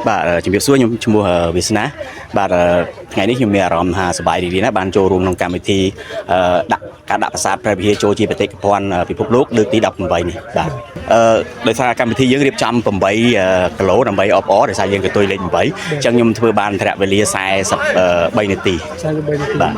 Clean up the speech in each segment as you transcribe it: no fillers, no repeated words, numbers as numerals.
បាទជំរាបសួរខ្ញុំឈ្មោះវាសនាបាទថ្ងៃនេះខ្ញុំមានអារម្មណ៍ថាសប្បាយរីករាយណាស់បានចូលរួមក្នុងកម្មវិធីដាក់ការដាក់ប្រាសាទព្រះវិហារចូលជាបេតិកភណ្ឌពិភពលោកលើកទី18នេះបាទដោយសារកម្មវិធីយើងរៀបចំ8គីឡូដើម្បីអបអរដោយសារយើងកតុយលេខ8អញ្ចឹងខ្ញុំធ្វើបានអន្តរវេលា43នាទីបាទ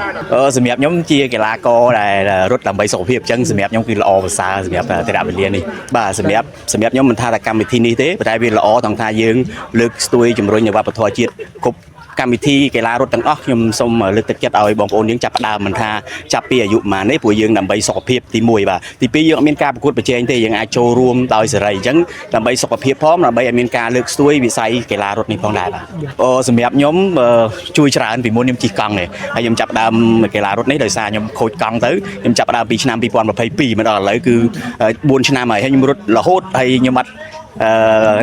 សម្រាប់ខ្ញុំជាកីឡាករដែលរត់ដើម្បីសុខភាពអញ្ចឹងសម្រាប់ខ្ញុំគឺល្អប្រសើរសម្រាប់អន្តរវេលានេះបាទសម្រាប់ខ្ញុំមិនថាតែកម្មវិធីនេះទេប៉ុន្តែវាល្អទាំងថាយើងលើកស្ទួយជំរុញនៅវប្បធម៌ជាតិគ្រប់កម្មវិធីកីឡារត់ទាំងអស់ខ្ញុំសូមលើកទឹកចិត្តឲ្យបងប្អូនយើងចាប់ផ្ដើមមិនថាចាប់ពីអាយុប៉ុន្មានទេព្រោះយើងដើម្បីសុខភាពទី1បាទទី2យើងអត់មានការប្រកួតប្រជែងទេយើងអាចចូលរួមដោយសេរីអញ្ចឹងដើម្បីសុខភាពផងដើម្បីឲ្យមានការលើកស្ទួយវិស័យកីឡារត់នេះផងដែរបាទសម្រាប់ខ្ញុំជួយច្រើនពីមុនខ្ញុំជិះកង់ទេហើយខ្ញុំចាប់ផ្ដើមកីឡារត់នេះដោយសារខ្ញុំខូចកង់ទៅខ្ញុំចាប់ផ្ដើមពីឆ្នាំ2022មកដល់ឥឡូវគឺ4ឆ្នាំហើយខ្ញុំរត់រហូតហើយខ្ញុំអត់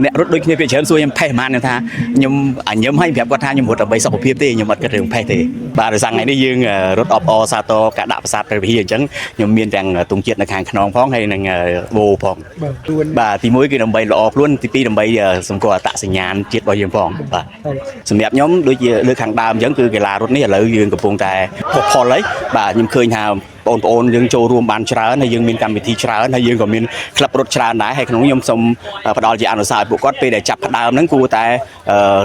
អ្នករត់ដូចគ្នាពីច្រើនសួរខ្ញុំផេះប៉ុន្មានថាខ្ញុំញឹមឲ្យប្រាប់គាត់ថាខ្ញុំរត់ដើម្បីសុខភាពទេខ្ញុំអត់គិតរឿងផេះទេបាទដោយសារថ្ងៃនេះយើងរត់អបអរសាទរការដាក់ប្រាសាទព្រះវិហារអញ្ចឹងខ្ញុំមានទាំងទង់ជាតិនៅខាងខ្នងផងហើយនឹងវោផងបាទទី1គឺដើម្បីល្អខ្លួនទី2ដើម្បីសម្គាល់អត្តសញ្ញាណជាតិរបស់យើងផងបាទសម្រាប់ខ្ញុំដូចជាលើខាងដើមអញ្ចឹងគឺកីឡារត់នេះឥឡូវយើងកំពុងតែផុសផុលហើយបាទខ្ញុំឃើញថាបងប្អូនយើងចូលរួមបានច្រើនហើយយើងមានកម្មវិធីច្រើនហើយយើងក៏មានក្លឹបរត់ច្រើនដែរហើយក្នុងខ្ញុំសូមផ្ដល់ជាអនុសាសន៍ឲ្យពួកគាត់ពេលដែលចាប់ផ្ដើមហ្នឹងគួរតែ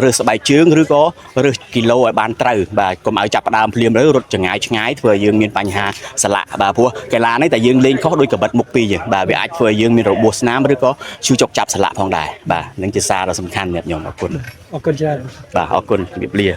រើសស្បែកជើងឬក៏រើសគីឡូឲ្យបានត្រូវបាទកុំឲ្យចាប់ផ្ដើមភ្លាមទៅរត់ចង្ងាយឆ្ងាយធ្វើឲ្យយើងមានបញ្ហាសន្លាក់បាទព្រោះកីឡានេះតែយើងលេងខុសដូចកបិតមុខពីរបាទវាអាចធ្វើឲ្យយើងមានរបួសស្នាមឬក៏ឈឺចុកចាប់សន្លាក់ផងដែរបាទនឹងជាសារដ៏សំខាន់សម្រាប់ខ្ញុំអរគុណច្រើនបាទអរគុណជម្រាបលា